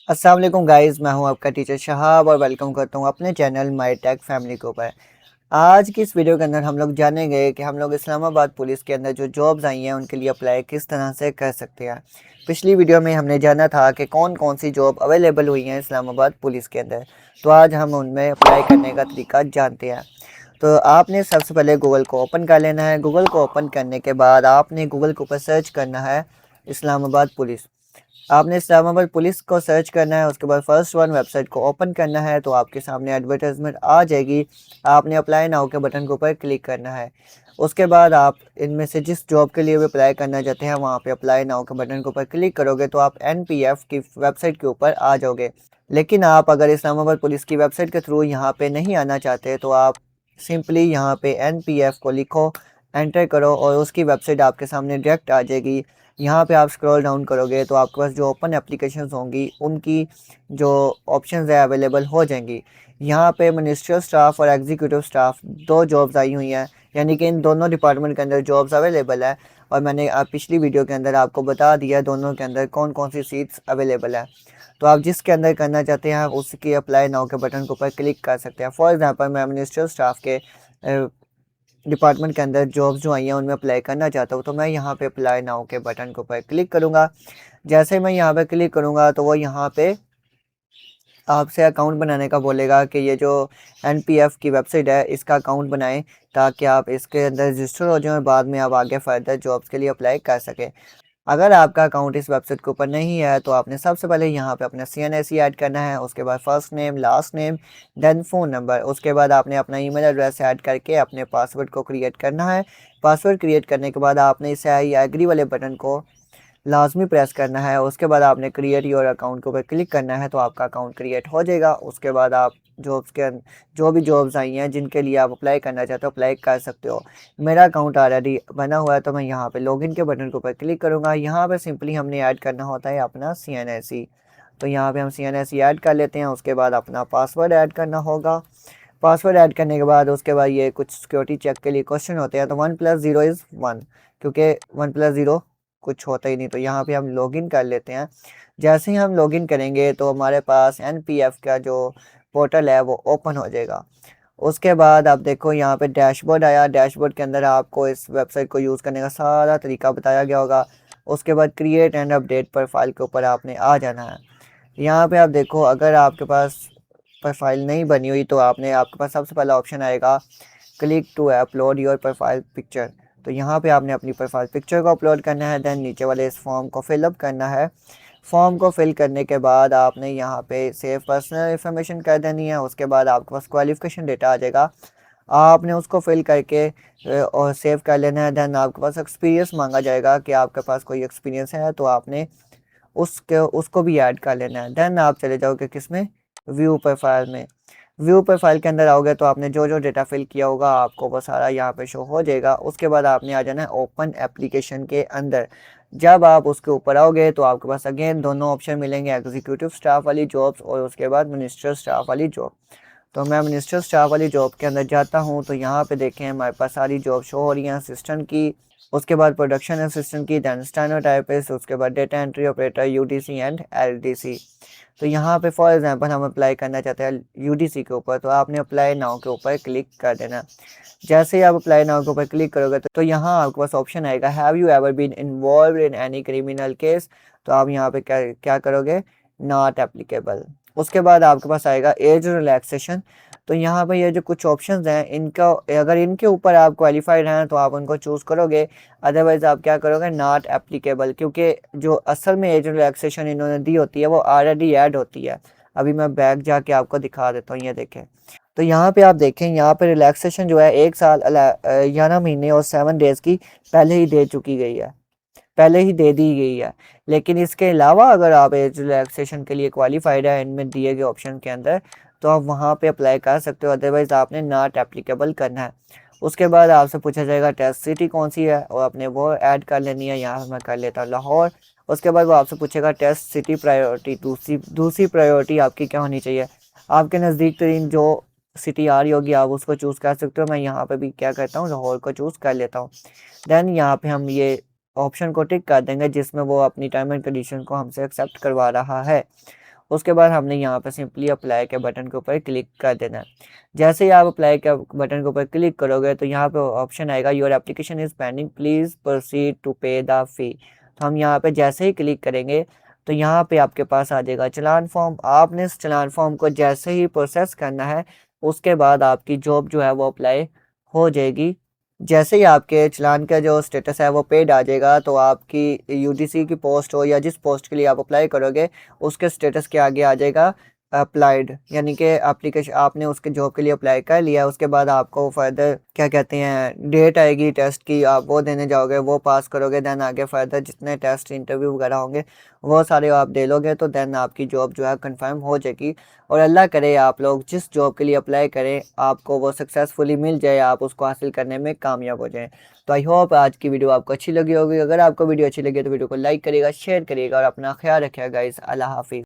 अस्सलाम वालेकुम गाइस, मैं हूं आपका टीचर शहाब और वेलकम करता हूं अपने चैनल माई टेक फैमिली के ऊपर। आज की इस वीडियो के अंदर हम लोग जानेंगे कि हम लोग इस्लामाबाद पुलिस के अंदर जो जॉब्स आई हैं उनके लिए अप्लाई किस तरह से कर सकते हैं। पिछली वीडियो में हमने जाना था कि कौन कौन सी जॉब अवेलेबल हुई हैं इस्लामाबाद पुलिस के अंदर, तो आज हम उनमें अप्लाई करने का तरीका जानते हैं। तो आपने सबसे पहले गूगल को ओपन कर लेना है। गूगल को ओपन करने के बाद आपने गूगल के ऊपर सर्च करना है इस्लामाबाद पुलिस। आपने इस्लामाबाद पुलिस को सर्च करना है, उसके बाद फर्स्ट वन वेबसाइट को ओपन करना है तो आपके सामने एडवर्टाइजमेंट आ जाएगी। आपने अप्लाई नाउ के बटन के ऊपर क्लिक करना है। उसके बाद आप इनमें से जिस जॉब के लिए भी अप्लाई करना चाहते हैं वहाँ पे अप्लाई नाउ के बटन के ऊपर क्लिक करोगे तो आप एनपीएफ की वेबसाइट के ऊपर आ जाओगे। लेकिन आप अगर इस्लामाबाद पुलिस की वेबसाइट के थ्रू यहाँ पे नहीं आना चाहते तो आप सिंपली यहाँ पे एनपीएफ को लिखो, एंटर करो और उसकी वेबसाइट आपके सामने डायरेक्ट आ जाएगी। यहाँ पे आप स्क्रॉल डाउन करोगे तो आपके पास जो ओपन एप्लीकेशंस होंगी उनकी जो ऑप्शंस है अवेलेबल हो जाएंगी। यहाँ पे मिनिस्ट्रियल स्टाफ और एग्जीक्यूटिव स्टाफ दो जॉब्स आई हुई हैं, यानी कि इन दोनों डिपार्टमेंट के अंदर जॉब्स अवेलेबल है। और मैंने पिछली वीडियो के अंदर आपको बता दिया दोनों के अंदर कौन कौन सी सीट्स अवेलेबल है। तो आप जिसके अंदर करना चाहते हैं उसकी अप्लाई नाउ के बटन के ऊपर क्लिक कर सकते हैं। फॉर एग्जांपल मैं मिनिस्ट्रियल स्टाफ के डिपार्टमेंट के अंदर जॉब्स जो आई हैं उनमें अप्लाई करना चाहता हूँ, तो मैं यहाँ पे अप्लाई नाउ के बटन के ऊपर क्लिक करूँगा। जैसे मैं यहाँ पे क्लिक करूँगा तो वो यहाँ पे आपसे अकाउंट बनाने का बोलेगा कि ये जो एनपीएफ की वेबसाइट है इसका अकाउंट बनाएं ताकि आप इसके अंदर रजिस्टर हो जाएं और बाद में आप आगे फर्दर जॉब्स के लिए अप्लाई कर सकें। अगर आपका अकाउंट इस वेबसाइट के ऊपर नहीं है तो आपने सबसे पहले यहाँ पे अपना सीएनएसी ऐड करना है, उसके बाद first name, last name, then phone number. उसके बाद आपने अपना ईमेल एड्रेस ऐड करके अपने पासवर्ड को क्रिएट करना है। पासवर्ड क्रिएट करने के बाद आपने इसे आई एग्री वाले बटन को लाजमी प्रेस करना है। उसके बाद आपने क्रिएट योर अकाउंट के ऊपर क्लिक करना है तो आपका अकाउंट क्रिएट हो जाएगा। उसके बाद आप जॉब्स के जो भी जॉब्स आई हैं जिनके लिए आप अप्लाई करना चाहते हो अप्लाई कर सकते हो। मेरा अकाउंट ऑलरेडी बना हुआ है तो मैं यहाँ पे लॉगिन के बटन के ऊपर क्लिक करूँगा। यहाँ पे सिंपली हमने ऐड करना होता है अपना सीएनएसी। तो यहाँ पे हम सीएनएसी ऐड कर लेते हैं। उसके बाद अपना पासवर्ड ऐड करना होगा। पासवर्ड ऐड करने के बाद उसके बाद ये कुछ सिक्योरिटी चेक के लिए क्वेश्चन होते हैं, तो 1+0 इज़ 1, क्योंकि 1+0 कुछ होता ही नहीं। तो यहाँ पे हम लॉगिन कर लेते हैं। जैसे ही हम लॉगिन करेंगे तो हमारे पास एनपीएफ का जो पोर्टल है वो ओपन हो जाएगा। उसके बाद आप देखो यहाँ पे डैशबोर्ड आया। डैशबोर्ड के अंदर आपको इस वेबसाइट को यूज़ करने का सारा तरीका बताया गया होगा। उसके बाद क्रिएट एंड अपडेट प्रोफाइल के ऊपर आपने आ जाना है। यहाँ पे आप देखो अगर आपके पास प्रोफाइल नहीं बनी हुई तो आपके पास सबसे पहला ऑप्शन आएगा click to upload your profile picture. तो यहाँ पे आपने अपनी प्रोफाइल पिक्चर को अपलोड करना है। देन नीचे वाले इस फॉर्म को फिलअप करना है। फॉर्म को फिल करने के बाद आपने यहाँ पे सेव पर्सनल इन्फॉर्मेशन कर देनी है। उसके बाद आपके पास क्वालिफिकेशन डेटा आ जाएगा, आपने उसको फिल करके और सेव कर लेना है। देन आपके पास एक्सपीरियंस मांगा जाएगा कि आपके पास कोई एक्सपीरियंस है तो आपने उसको भी ऐड कर लेना है। देन आप चले जाओगे किसमें, व्यू प्रोफाइल में। व्यू प्रोफाइल के अंदर आओगे तो आपने जो जो डेटा फिल किया होगा आपको वो सारा यहाँ पे शो हो जाएगा। उसके बाद आपने आ जाना है ओपन एप्लीकेशन के अंदर। जब आप उसके ऊपर आओगे तो आपके पास अगेन दोनों ऑप्शन मिलेंगे, एग्जीक्यूटिव स्टाफ वाली जॉब्स और उसके बाद मिनिस्टर स्टाफ वाली जॉब। तो मैं मिनिस्टर स्टाफ वाली जॉब के अंदर जाता हूँ तो यहाँ पे देखें हमारे पास सारी जॉब शो हो रही हैं। असिस्टेंट की, उसके बाद प्रोडक्शन असिस्टेंट की, दैन स्टेनोटाइपिस्ट, उसके बाद data entry operator, UDC and LDC. तो यहाँ पे फॉर एग्जांपल हम अप्लाई करना चाहते हैं यूडीसी के ऊपर, तो आपने अप्लाई नाउ के ऊपर क्लिक कर देना। जैसे ही आप अप्लाई नाउ के ऊपर क्लिक करोगे तो यहाँ आपके पास ऑप्शन आएगा have you ever been involve in any criminal case. तो आप यहाँ पे क्या क्या करोगे, नॉट एप्लीकेबल। उसके बाद आपके पास आएगा एज रिलैक्सेशन। तो यहाँ पे ये जो कुछ ऑप्शंस हैं इनका अगर इनके ऊपर आप क्वालिफाइड हैं तो आप उनको चूज़ करोगे, अदरवाइज़ आप क्या करोगे, नॉट एप्लीकेबल, क्योंकि जो असल में एज रिलैक्सेशन इन्होंने दी होती है वो ऑलरेडी ऐड होती है। अभी मैं बैक जाके आपको दिखा देता हूँ, ये देखें। तो यहाँ पे आप देखें, यहाँ पे रिलैक्सेशन जो है 1 साल 11 महीने और 7 डेज़ की पहले ही दे चुकी गई है, पहले ही दे दी गई है। लेकिन इसके अलावा अगर आप एज रिलैक्सेशन के लिए क्वालिफाइड है इनमें दिए गए ऑप्शन के अंदर तो आप वहाँ पे अप्लाई कर सकते हो, अदरवाइज़ आपने नॉट एप्लीकेबल करना है। उसके बाद आपसे पूछा जाएगा टेस्ट सिटी कौन सी है और आपने वो ऐड कर लेनी है। यहाँ मैं कर लेता हूँ लाहौर। उसके बाद वो आपसे पूछेगा टेस्ट सिटी प्रायोरिटी, दूसरी प्रायोरिटी आपकी क्या होनी चाहिए। आपके नज़दीक तरीन जो सिटी आ रही होगी आप उसको चूज़ कर सकते हो। मैं यहाँ पे भी क्या करता हूँ, लाहौर को चूज़ कर लेता हूँ। देन यहाँ पे हम ये ऑप्शन को टिक कर देंगे जिसमें वो अपनी टर्म एंड कंडीशन को हमसे एक्सेप्ट करवा रहा है। उसके बाद हमने यहाँ पर सिंपली अप्लाई के बटन के ऊपर क्लिक कर देना है। जैसे ही आप अप्लाई के बटन के ऊपर क्लिक करोगे तो यहाँ पे ऑप्शन आएगा your application is pending please proceed to pay the fee. तो हम यहाँ पे जैसे ही क्लिक करेंगे तो यहाँ पे आपके पास आ जाएगा चालान फॉर्म। आपने इस चालान फॉर्म को जैसे ही प्रोसेस करना है उसके बाद आपकी जॉब जो है वो अप्लाई हो जाएगी। जैसे ही आपके चालान का जो स्टेटस है वो पेड आ जाएगा तो आपकी यूडीसी की पोस्ट हो या जिस पोस्ट के लिए आप अप्लाई करोगे उसके स्टेटस के आगे आ जाएगा अप्लाइड, यानी कि एप्लीकेशन आपने उसके जॉब के लिए अप्लाई कर लिया। उसके बाद आपको फर्दर क्या कहते हैं डेट आएगी टेस्ट की, आप वो देने जाओगे, वो पास करोगे, देन आगे फर्दर जितने टेस्ट इंटरव्यू वगैरह होंगे वो सारे आप दे लोगे तो देन आपकी जॉब जो है कंफर्म हो जाएगी। और अल्लाह करे आप लोग जिस जॉब के लिए अप्लाई करें आपको वो सक्सेसफुली मिल जाए, आप उसको हासिल करने में कामयाब हो जाएं। तो आई होप आज की वीडियो आपको अच्छी लगी होगी। अगर आपको वीडियो अच्छी लगी तो वीडियो को लाइक करिएगा, शेयर करिएगा और अपना ख्याल रखिएगा गाइस। अल्लाह हाफिज़।